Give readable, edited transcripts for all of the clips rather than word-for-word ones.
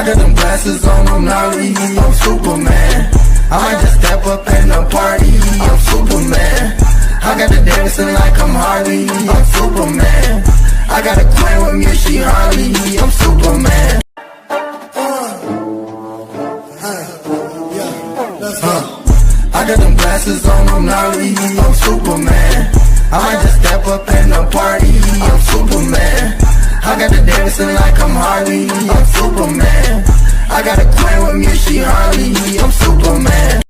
got them glasses on, I'm gnarly, I'm Superman. I might just step up in the party, I'm Superman. I got the dancing like I'm Harley, I'm Superman. I got a queen with Missy Harley, I'm Superman. I got them glasses on, I'm gnarly, I'm Superman. I might just step up in the party, I'm Superman. I got the dancing like I'm Harley, I'm Superman. I got a queen with Missy Harley, I'm Superman.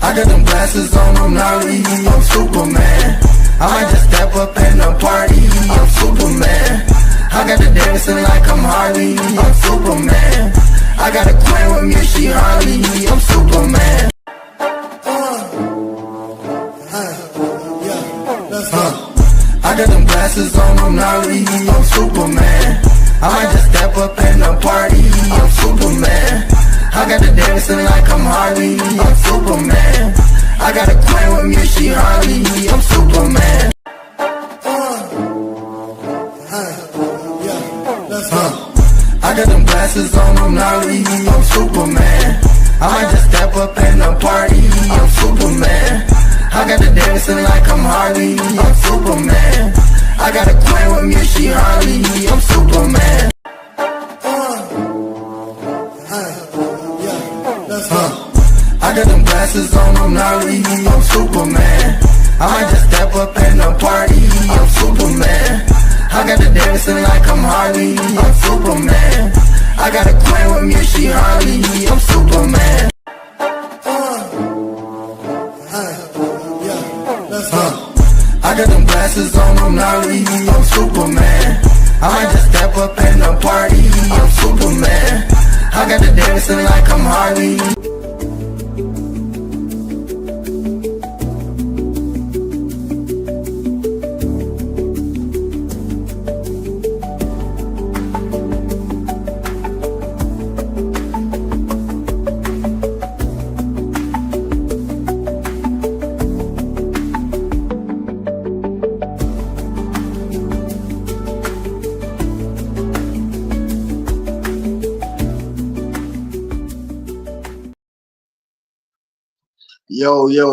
I got them glasses on, I'm gnarly, I'm Superman. I might just step up in the party, I'm Superman. I got the dancing like I'm Harley, I'm Superman. I got a queen with Missy Harley, I'm Superman. I got them glasses on, I'm gnarly, I'm Superman. I might just step up in the party, I'm Superman. I got the dancing like I'm Harley, I'm Superman. I got a queen with Missy Harley, I'm Superman. I got them glasses on, I'm gnarly, I'm Superman. I might just step up in the party, I'm Superman. I got the dancing like I'm Harley, I'm Superman. I got a queen with Missy Harley, I'm Superman. I got them glasses on, I'm gnarly, I'm Superman. I might just step up in the party, I'm Superman. I got the dancing like I'm Harley, I'm Superman. I got a queen with Missy Harley, I'm Superman. I got them glasses on, I'm gnarly, I'm Superman. I might just step up in the party, I'm Superman. I got the dancing like I'm Harley.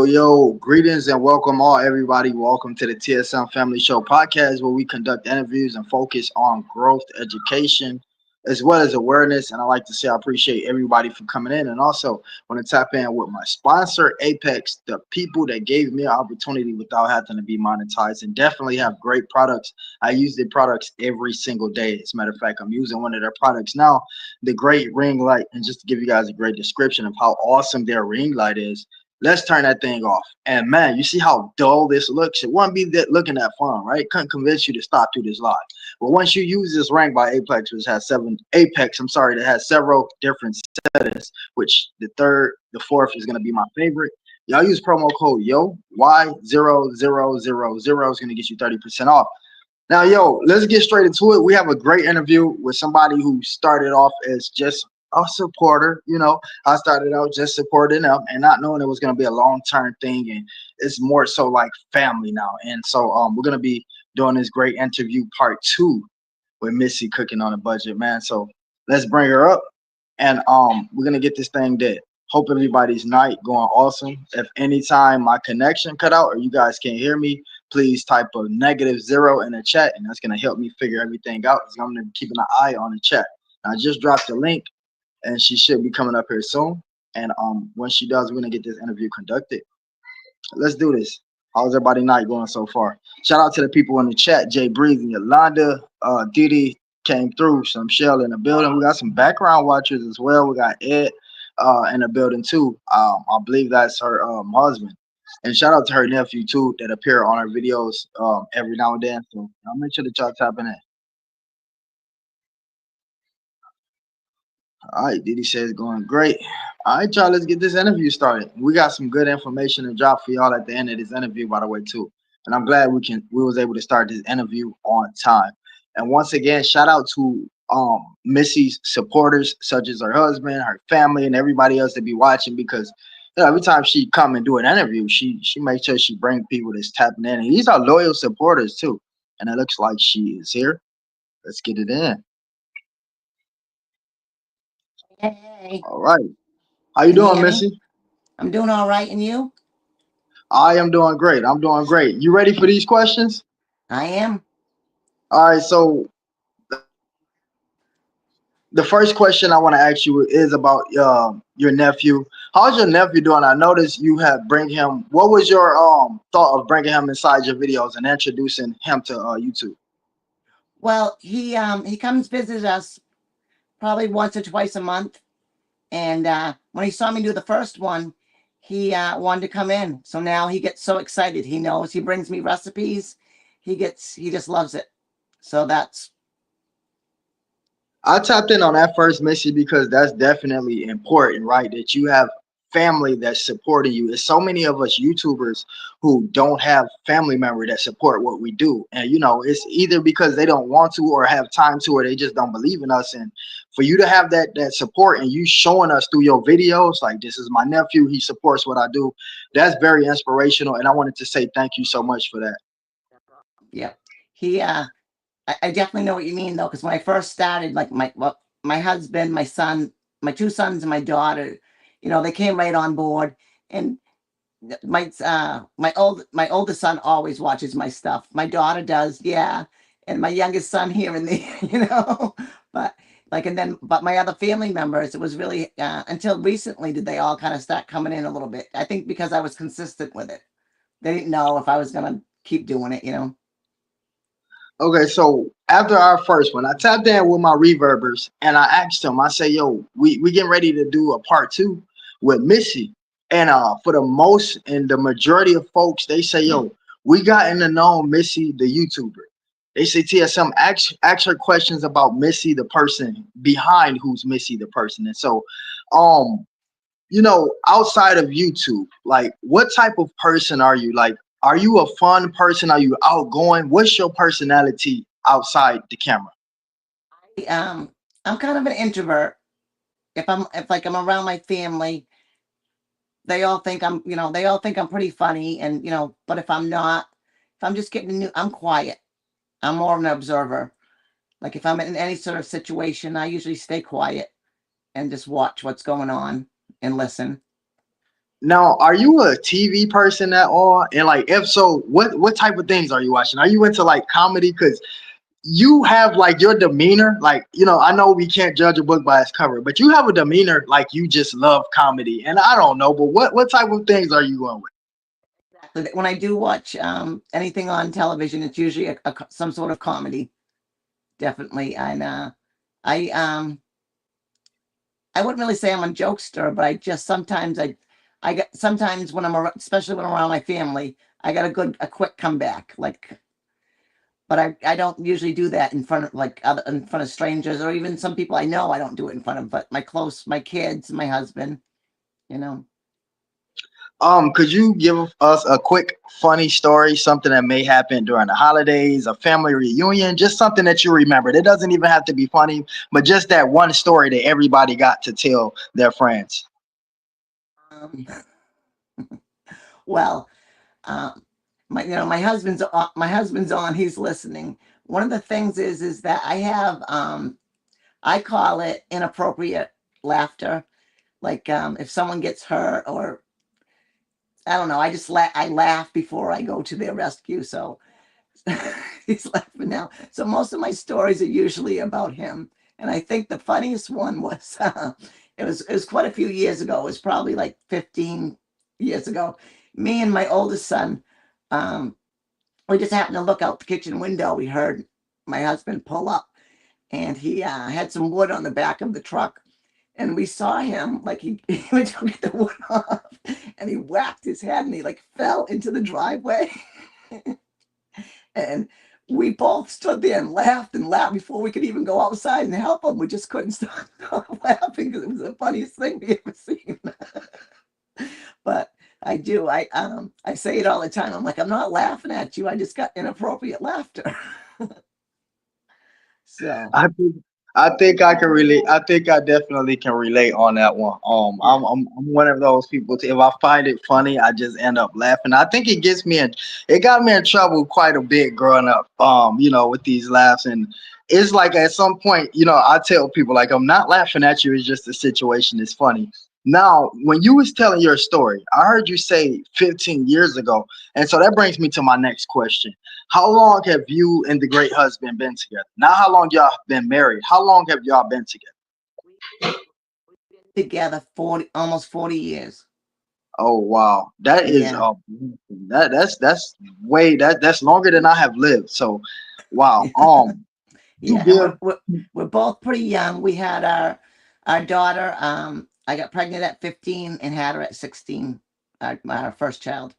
Yo, greetings and welcome everybody. Welcome to the TSM Family Show podcast, where we conduct interviews and focus on growth, education, as well as awareness. And I like to say I appreciate everybody for coming in, and also want to tap in with my sponsor, Apex, the people that gave me an opportunity without having to be monetized, and definitely have great products. I use their products every single day. As a matter of fact, I'm using one of their products now, the great ring light. And just to give you guys a great description of how awesome their ring light is, let's turn that thing off. And man, you see how dull this looks? It wouldn't be that looking that fun, right? Couldn't convince you to stop through this live. But once you use this ring by Apex, which has that has several different settings, which the third, the fourth is going to be my favorite. Y'all use promo code Y0000 is going to get you 30% off. Now, let's get straight into it. We have a great interview with somebody who started off as just a supporter. I started out just supporting them and not knowing it was going to be a long-term thing, and it's more so like family now. And so we're going to be doing this great interview part 2 with Missy cooking on a budget, man. So let's bring her up, and we're going to get this thing dead. Hope everybody's night going awesome. If anytime my connection cut out or you guys can't hear me, please type a -0 in the chat, and that's going to help me figure everything out. So I'm going to be keeping an eye on the chat. I just dropped the link, and she should be coming up here soon. And when she does, we're gonna get this interview conducted. Let's do this. How's everybody night going so far? Shout out to the people in the chat. Jay Breeze and Yolanda, Didi came through. Some Shell in the building. We got some background watchers as well. We got Ed in the building too. I believe that's her husband. And shout out to her nephew too, that appear on her videos every now and then. So I'll make sure that y'all tapping in. All right, Didi says going great. All right, y'all, let's get this interview started. We got some good information to drop for y'all at the end of this interview, by the way, too. And I'm glad we was able to start this interview on time. And once again, shout out to Missy's supporters, such as her husband, her family, and everybody else that be watching, because every time she come and do an interview, she makes sure she bring people that's tapping in. And these are loyal supporters too. and it looks like she is here. Let's get it in. Hey, All right. How you can you doing, hear me? Missy? I'm doing all right, and you? I am doing great. I'm doing great. You ready for these questions? I am. All right. So the first question I want to ask you is about your nephew. How's your nephew doing? I noticed you have bring him. What was your thought of bringing him inside your videos and introducing him to YouTube? Well, he comes visit us probably once or twice a month, and when he saw me do the first one, he wanted to come in. So now he gets so excited. He knows he brings me recipes. He just loves it. So that's I tapped in on that first, Missy, because that's definitely important, right? That you have family that's supporting you. There's so many of us YouTubers who don't have family member that support what we do. And it's either because they don't want to or have time to, or they just don't believe in us. And for you to have that support and you showing us through your videos, like this is my nephew, he supports what I do. That's very inspirational. And I wanted to say thank you so much for that. yeah. He I definitely know what you mean though, because when I first started, like my husband, my son, my two sons, and my daughter, they came right on board. And my oldest son always watches my stuff. My daughter does, yeah, and my youngest son here and there, But but my other family members, it was really until recently did they all kind of start coming in a little bit. I think because I was consistent with it. They didn't know if I was gonna keep doing it. Okay, so after our first one, I tapped in with my reverbers and I asked them, I say, yo, we getting ready to do a part two with Missy. And for the most and the majority of folks, they say, yo, we gotten to know Missy, the YouTuber. They say TSM ask her questions about Missy, the person behind who's Missy, the person. And so um outside of YouTube, like what type of person are you? Like, are you a fun person? Are you outgoing? What's your personality outside the camera? Um, I'm kind of an introvert. If I'm around my family, they all think I'm pretty funny, and but if I'm not, if I'm just getting new, I'm quiet. I'm more of an observer. Like if I'm in any sort of situation, I usually stay quiet and just watch what's going on and listen. Now, are you a TV person at all? And like, if so, what type of things are you watching? Are you into like comedy? Because you have like your demeanor, like I know we can't judge a book by its cover, but you have a demeanor like you just love comedy. And I don't know, but what type of things are you going with? Exactly. When I do watch anything on television, it's usually some sort of comedy, definitely. And I I wouldn't really say I'm a jokester, but I just sometimes I get sometimes when especially when I'm around my family, I got a quick comeback. But I don't usually do that in front of in front of strangers or even some people I know. I don't do it in front of, but my kids, my husband, you know. Could you give us a quick funny story, something that may happen during the holidays, a family reunion, just something that you remembered? It doesn't even have to be funny, but just that one story that everybody got to tell their friends. Um, well, um, my husband's on. He's listening. One of the things is that I have I call it inappropriate laughter. Like if someone gets hurt or I don't know, I laugh before I go to their rescue. So he's laughing now. So most of my stories are usually about him. And I think the funniest one was it was quite a few years ago. It was probably like 15 years ago. Me and my oldest son, um, we just happened to look out the kitchen window. We heard my husband pull up, and he had some wood on the back of the truck. And we saw him like he went to get the wood off, and he whacked his head, and he like fell into the driveway. And we both stood there and laughed before we could even go outside and help him. We just couldn't stop laughing because it was the funniest thing we ever seen. But I say it all the time. I'm like, I'm not laughing at you. I just got inappropriate laughter. So I think I think I can relate. I think I definitely can relate on that one. Yeah. I'm one of those people. Too. If I find it funny, I just end up laughing. I think it got me in trouble quite a bit growing up. With these laughs, and it's like at some point, I tell people like I'm not laughing at you. It's just the situation is funny. Now, when you was telling your story, I heard you say 15 years ago, and so that brings me to my next question. How long have you and the great husband been together? Not how long y'all been married. How long have y'all been together? Together 40, almost 40 years. Oh wow, that is Yeah. that's way that's longer than I have lived. So, wow. You Yeah, and give we're both pretty young. We had our daughter. I got pregnant at 15 and had her at 16. Our first child.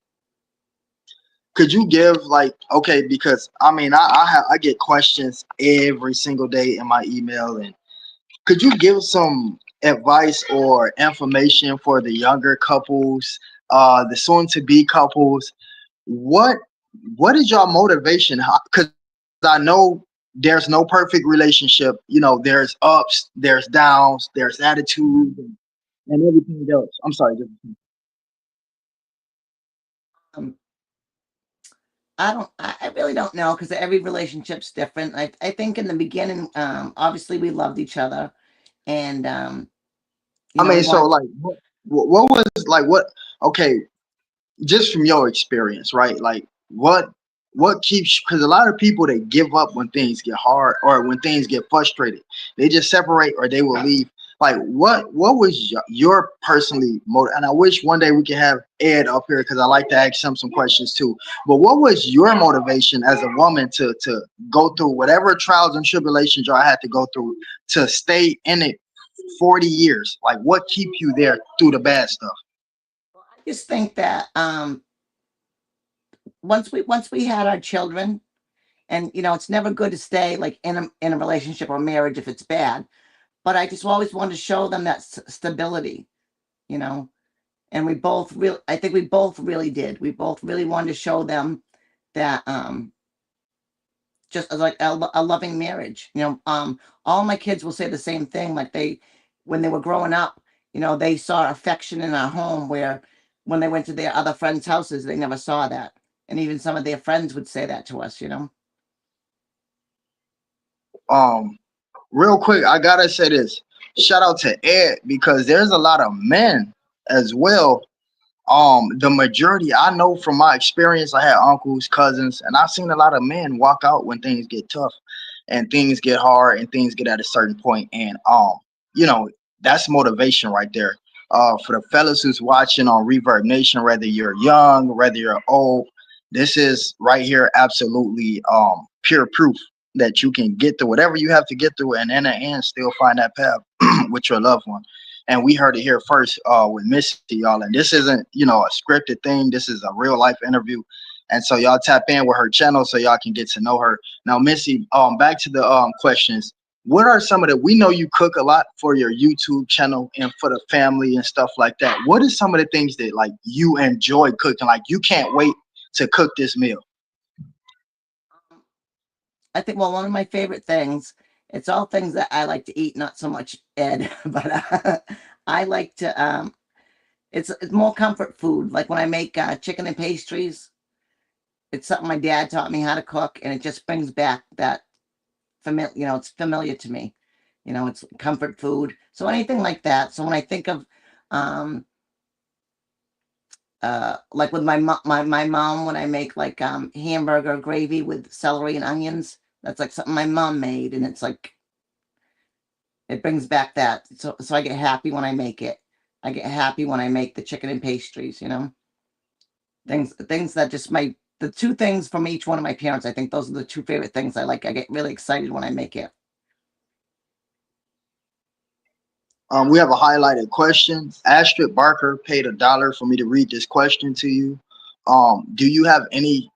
could you give like okay because I mean I get questions every single day in my email and could you give some advice or information for the younger couples, the soon to be couples? What what is your motivation? Because I know there's no perfect relationship. There's ups, there's downs, there's attitude, and everything else. I'm sorry. Um, I don't. I really don't know because every relationship's different. I think in the beginning, obviously we loved each other, and I we mean, so want. like, what was like what? Okay, just from your experience, right? Like what keeps because a lot of people they give up when things get hard or when things get frustrated. They just separate or they will leave. Like what was your personally motive? And I wish one day we could have Ed up here because I like to ask him some questions too. But what was your motivation as a woman to go through whatever trials and tribulations y'all had to go through to stay in it 40 years? Like what keep you there through the bad stuff? I just think that once we had our children, and it's never good to stay like in a relationship or marriage if it's bad. But I just always wanted to show them that stability, you know. And I think we both really did. We both really wanted to show them that just like a loving marriage. All my kids will say the same thing. Like when they were growing up, they saw affection in our home where when they went to their other friends' houses, they never saw that. And even some of their friends would say that to us. Um, Real quick, I gotta say this. Shout out to Ed because there's a lot of men as well. The majority I know from my experience, I had uncles, cousins, and I've seen a lot of men walk out when things get tough and things get hard and things get at a certain point. And you know, that's motivation right there. For the fellas who's watching on Reverb Nation, whether you're young, whether you're old, this is right here absolutely pure proof that you can get through whatever you have to get through and in the end still find that path with your loved one. And we heard it here first with Missy, y'all. And this isn't, a scripted thing. This is a real life interview. And so y'all tap in with her channel so y'all can get to know her. Now, Missy, back to the questions. What are some of the? We know you cook a lot for your YouTube channel and for the family and stuff like that. What is some of the things that like you enjoy cooking? Like you can't wait to cook this meal. I think, well, one of my favorite things, it's all things that I like to eat, not so much Ed, but I like to, it's more comfort food. Like when I make chicken and pastries, it's something my dad taught me how to cook, and it just brings back that it's familiar to me. It's comfort food. So anything like that. So when I think of, um, like with my mom, when I make like hamburger gravy with celery and onions, that's like something my mom made, and it's like it brings back that. So I get happy when I make it. I get happy when I make the chicken and pastries. Things that just my the two things from each one of my parents. I think those are the two favorite things I like. I get really excited when I make it. We have a highlighted question. Astrid Barker paid $1 for me to read this question to you. Do you have any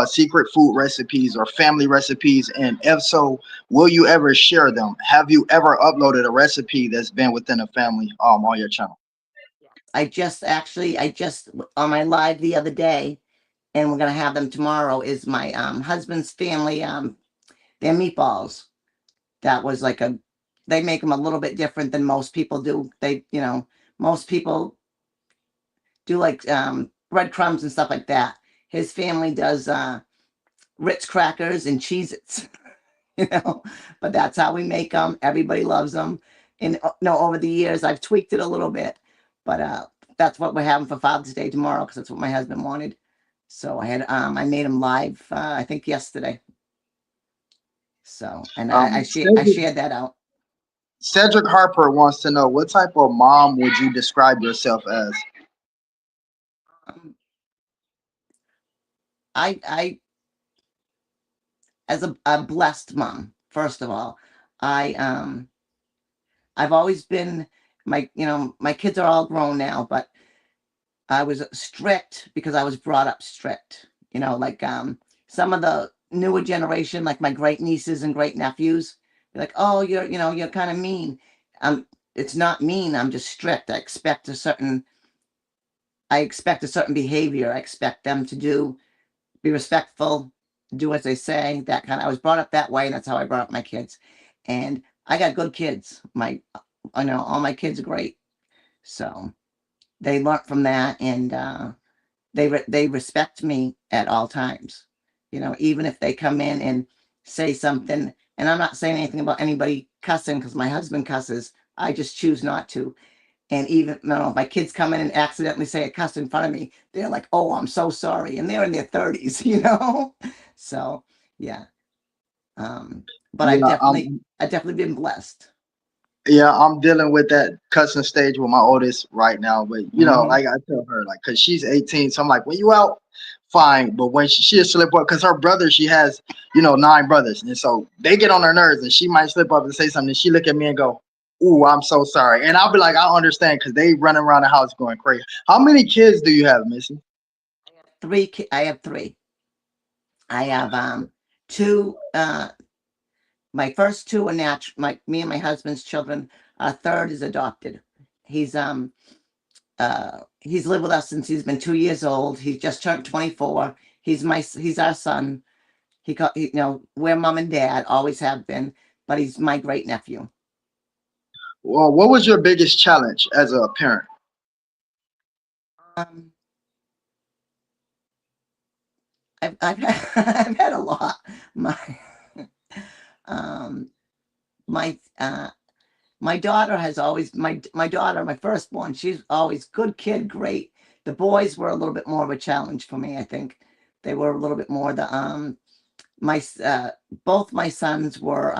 secret food recipes or family recipes? And if so, will you ever share them? Have you ever uploaded a recipe that's been within a family on your channel? I just on my live the other day, and we're gonna have them tomorrow. Is my husband's family their meatballs. That was like they make them a little bit different than most people do. They, most people do like breadcrumbs and stuff like that. His family does Ritz crackers and Cheez-Its, you know, but that's how we make them. Everybody loves them. And no, over the years, I've tweaked it a little bit, but that's what we're having for Father's Day tomorrow because that's what my husband wanted. So I made him live, I think yesterday. So, and I Cedric, shared that out. Cedric Harper wants to know what type of mom would you describe yourself as? Um, I as a blessed mom, first of all, I I've always been my kids are all grown now, but I was strict because I was brought up strict. Like some of the newer generation, like my great nieces and great nephews, be like, "Oh, you're kind of mean." It's not mean. I'm just strict. I expect a certain behavior. I expect them to be respectful, do as they say. That kind of. I was brought up that way, and that's how I brought up my kids. And I got good kids. I know all my kids are great. So they learned from that, and they respect me at all times. Even if they come in and say something, and I'm not saying anything about anybody cussing because my husband cusses. I just choose not to. And even if my kids come in and accidentally say a cuss in front of me, they're like, "Oh, I'm so sorry," and they're in their 30s, So yeah, but Yeah, I've definitely been blessed. yeah, I'm dealing with that cussing stage with my oldest right now. But Hmm. like I tell her, like, cause she's 18, so I'm like, when you out, fine. But when she'll slip up, cause her brother, she has, 9 brothers, and so they get on her nerves, and she might slip up and say something. And she look at me and go, "Ooh, I'm so sorry," and I'll be like, I understand, cause they running around the house going crazy. How many kids do you have, Missy? I have three. I have two. My first two are natural. Me and my husband's children. Our third is adopted. He's he's lived with us since he's been 2 years old. He's just turned 24. He's our son. We're mom and dad, always have been, but he's my great nephew. Well, what was your biggest challenge as a parent? Um, I've had a lot. My um my my daughter has always my daughter, my firstborn, she's always good kid, great. The boys were a little bit more of a challenge for me, I think. They were a little bit more the my both my sons were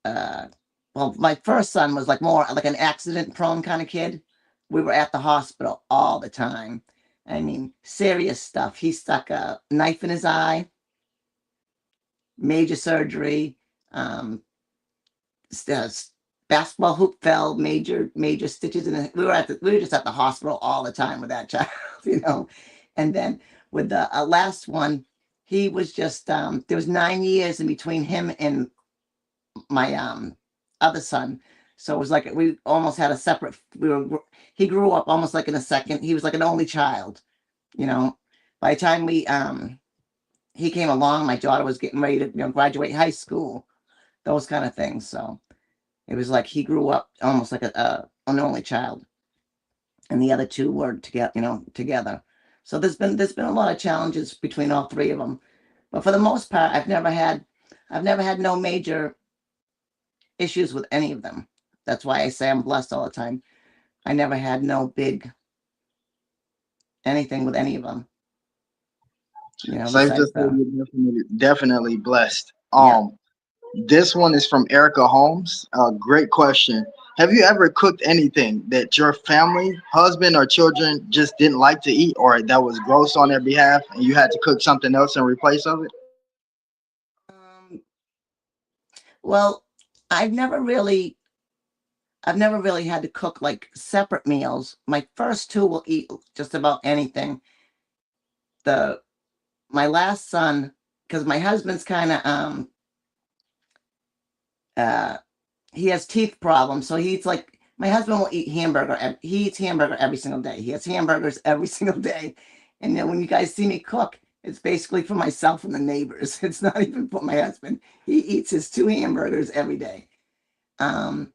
uh well, my first son was like more like an accident prone kind of kid. We were at the hospital all the time. I mean, serious stuff. He stuck a knife in his eye, major surgery. Um, Basketball hoop fell, major stitches in it. We were just at the hospital all the time with that child, you know. And then with the last one, he was just there was 9 years in between him and my other son. So it was like we almost had a separate. He grew up almost like in a second. He was like an only child, you know. By the time we he came along, my daughter was getting ready to graduate high school, those kind of things. So it was like he grew up almost like an only child, and the other two were together. So there's been a lot of challenges between all three of them, but for the most part, I've never had no major issues with any of them. That's why I say I'm blessed all the time. I never had no big anything with any of them. Safe to Besides say the you're definitely blessed. yeah. This one is from Erica Holmes. Great question. Have you ever cooked anything that your family, husband, or children just didn't like to eat, or that was gross on their behalf, and you had to cook something else in replace of it? Um, well, I've never really I've never really had to cook like separate meals. My first two will eat just about anything. The My last son, because my husband's kind of uh he has teeth problems, so he eats like my husband will eat hamburger. He eats hamburger every single day. He has hamburgers every single day. And then when you guys see me cook, It's basically for myself and the neighbors. It's not even for my husband. He eats his 2 hamburgers every day. Um,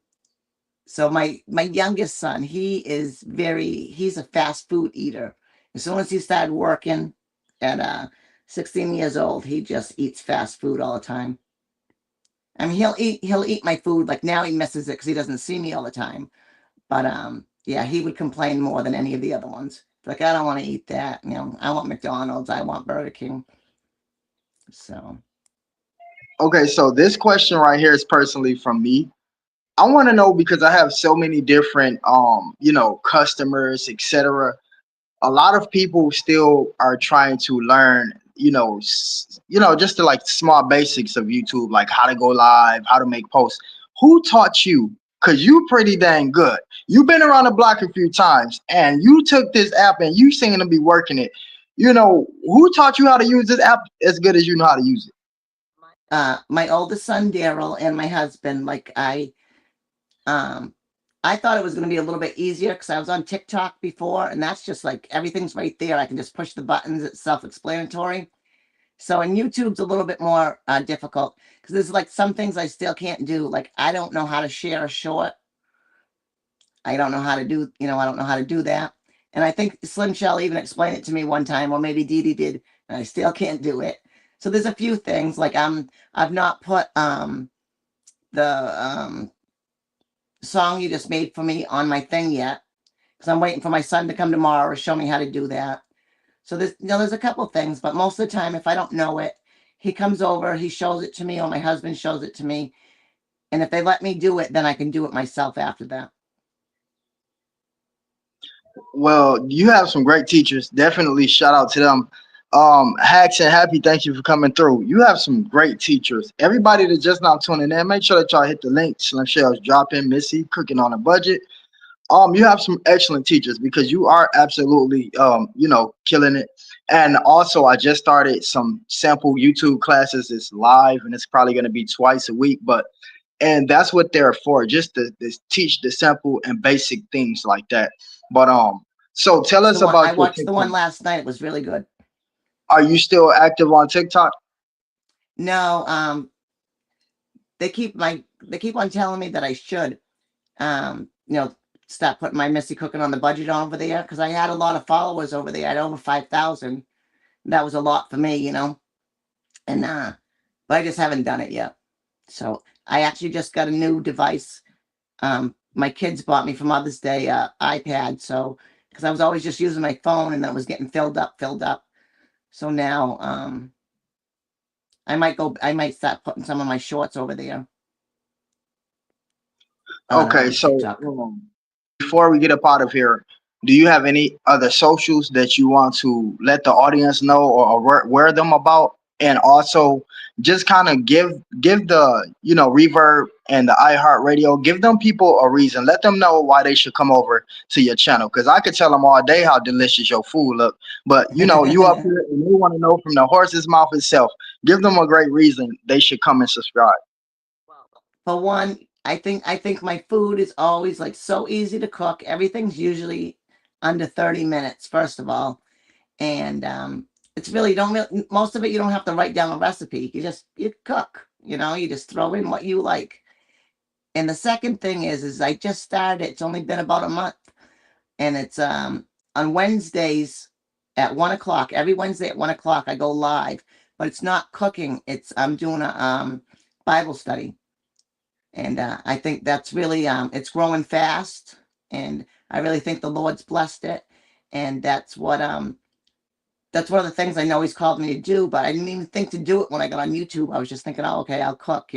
so my youngest son, he's a fast food eater. As soon as he started working at 16 years old, he just eats fast food all the time. I mean, he'll eat my food. Like now he misses it because he doesn't see me all the time. But yeah, he would complain more than any of the other ones. Like, I don't want to eat that. I want McDonald's. I want Burger King. So Okay, so this question right here is personally from me. I want to know because I have so many different customers, etc. A lot of people still are trying to learn, just the like small basics of YouTube, like how to go live, how to make posts. Who taught you? Because you pretty dang good. You've been around the block a few times and you took this app and you seem to be working it. Who taught you how to use this app as good as you know how to use it? my oldest son Daryl and my husband, like um I thought it was going to be a little bit easier because I was on TikTok before, and that's just like everything's right there. I can just push the buttons. It's self-explanatory. So in YouTube's a little bit more difficult because there's like some things I still can't do. Like I don't know how to share a short. I don't know how to do, I don't know how to do that. And I think Slim Shell even explained it to me one time, or maybe Dee Dee did, and I still can't do it. So there's a few things like I've not put the song you just made for me on my thing yet because I'm waiting for my son to come tomorrow or show me how to do that. So there's a couple things, but most of the time, if I don't know it, he comes over, he shows it to me, or my husband shows it to me. And if they let me do it, then I can do it myself after that. Well, you have some great teachers. Definitely shout out to them. Hacks and Happy, thank you for coming through. You have some great teachers. Everybody that's just now tuning in, make sure that y'all hit the link. Slim Shell's dropping, Missy cooking on a budget. You have some excellent teachers because you are absolutely killing it. And also I just started some sample YouTube classes. It's live and it's probably going to be twice a week, and that's what they're for, just to teach the simple and basic things like that. But so tell us I about your watched the TikTok. one last night. It was really good. Are you still active on TikTok? No, they keep on telling me that I should, um, you know, stop putting my Missy cooking on the budget over there because I had a lot of followers over there. I had over 5,000. That was a lot for me, and but I just haven't done it yet. So I actually just got a new device. My kids bought me for Mother's Day iPad, so because I was always just using my phone and that was getting filled up. So now I might start putting some of my shorts over there on Okay, so TikTok. before we get up out of here, do you have any other socials that you want to let the audience know or wear them about? And also, just kind of give the Reverb and the iHeartRadio, give them people a reason. Let them know why they should come over to your channel. Because I could tell them all day how delicious your food look, but you up here and they want to know from the horse's mouth itself. Give them a great reason they should come and subscribe. For one, I think my food is always like so easy to cook. Everything's usually under 30 minutes, first of all. And it's really most of it you don't have to write down a recipe. You cook, you just throw in what you like. And the second thing is I just started, it's only been about a month. And it's on Wednesdays at 1 o'clock. Every Wednesday at 1 o'clock I go live, but it's not cooking. I'm doing a Bible study. And I think that's really it's growing fast, and I really think the Lord's blessed it, and that's one of the things I know He's called me to do. But I didn't even think to do it when I got on YouTube. I was just thinking, oh, okay, I'll cook.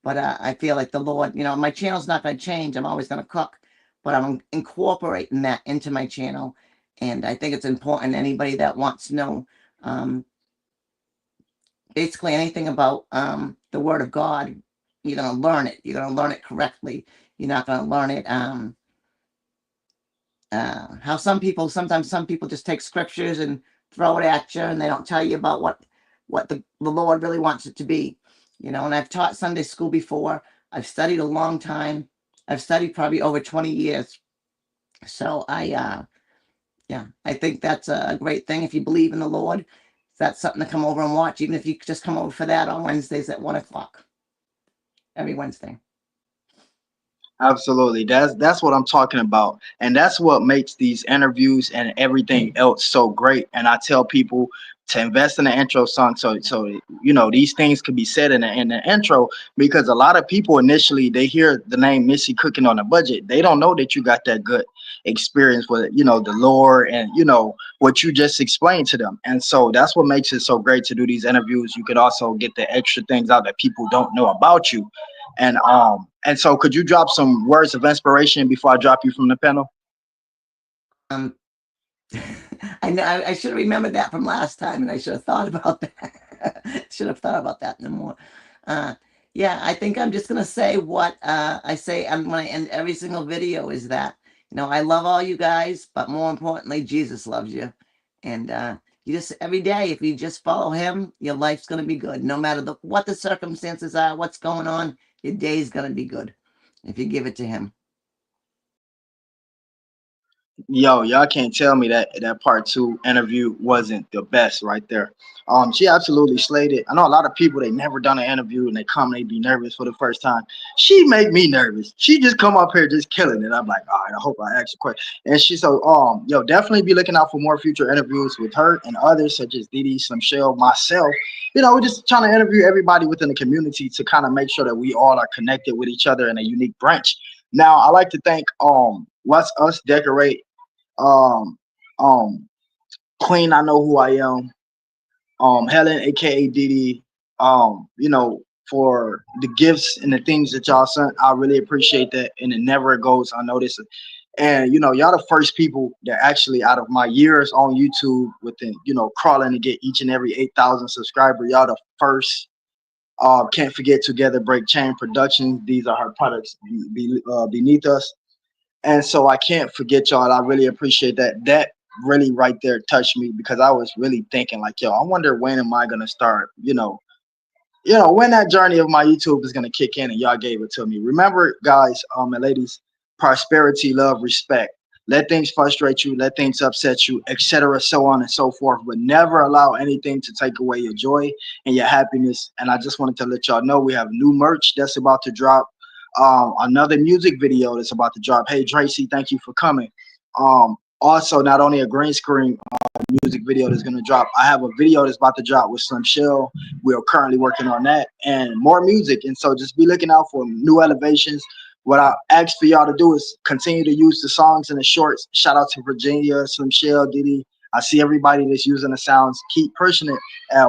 But I feel like the Lord, my channel's not going to change. I'm always going to cook, but I'm incorporating that into my channel, and I think it's important. Anybody that wants to know, um, basically anything about the Word of God, you're going to learn it. You're going to learn it correctly. You're not going to learn it how sometimes some people just take scriptures and throw it at you, and they don't tell you about what the Lord really wants it to be. And I've taught Sunday school before. I've studied a long time. I've studied probably over 20 years. So yeah, I think that's a great thing if you believe in the Lord. that's something to come over and watch, even if you just come over for that on Wednesdays at 1 o'clock every Wednesday. Absolutely. That's what I'm talking about. And that's what makes these interviews and everything else so great. And I tell people to invest in the intro song so you know these things could be said in the intro, because a lot of people initially they hear the name Missy Cooking on a Budget. They don't know that you got that good experience with, you know, the lore and, you know, what you just explained to them. And so that's what makes it so great to do these interviews. You could also get the extra things out that people don't know about you. And so could you drop some words of inspiration before I drop you from the panel? Um, I know I should have remembered that from last time, and I should have thought about that. Should have thought about that no more. Uh, yeah, I think I'm just gonna say what I say. I'm gonna end every single video is that, you know, I love all you guys, but more importantly, Jesus loves you, and you just every day, if you just follow Him, your life's gonna be good, no matter what the circumstances are, what's going on. Your day's gonna be good if you give it to Him. Yo, y'all can't tell me that that part two interview wasn't the best right there. She absolutely slayed it. I know a lot of people they never done an interview and they come they be nervous for the first time. She make me nervous. She just come up here just killing it. I'm like, all right, I hope I ask a question. And she so yo, definitely be looking out for more future interviews with her and others such as Didi, Slim Shell, myself. You know, we're just trying to interview everybody within the community to kind of make sure that we all are connected with each other in a unique branch. Now, I like to thank What's Us Decorate, um um Queen, I know who I am, Helen, aka Didi, you know, for the gifts and the things that y'all sent. I really appreciate that, and it never goes unnoticed. And you know, y'all the first people that actually out of my years on YouTube within, you know, crawling to get each and every 8,000 subscriber, y'all the first. Can't forget Together Break Chain Productions. These are her products beneath us. And so I can't forget y'all. I really appreciate that. That really right there touched me because I was really thinking like, yo, I wonder when am I gonna start, when that journey of my YouTube is gonna kick in, and y'all gave it to me. Remember, guys, and ladies, prosperity, love, respect. Let things frustrate you, let things upset you, etc., so on and so forth, but never allow anything to take away your joy and your happiness. And I just wanted to let y'all know we have new merch that's about to drop. Another music video that's about to drop. Hey Tracy, thank you for coming. Also, not only a green screen music video that's going to drop. I have a video that's about to drop with Slim Shell. We're currently working on that and more music. And so just be looking out for new elevations. What I ask for y'all to do is continue to use the songs and the shorts. Shout out to Virginia, Slim Shell, Diddy. I see everybody that's using the sounds. Keep pushing it.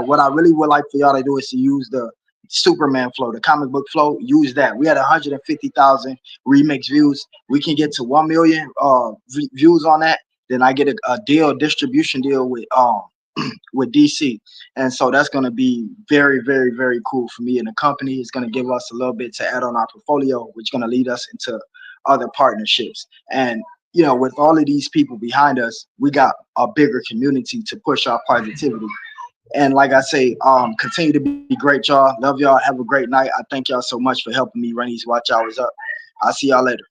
What I really would like for y'all to do is to use the Superman flow, the comic book flow. Use that. We had 150,000 remix views. We can get to 1 million views on that. Then I get a deal, distribution deal with DC, and so that's going to be very, very, very cool for me and the company. It's going to give us a little bit to add on our portfolio, which is going to lead us into other partnerships. And you know, with all of these people behind us, we got a bigger community to push our positivity. And like I say, continue to be great, y'all. Love y'all. Have a great night. I thank y'all so much for helping me run these watch hours up. I'll see y'all later.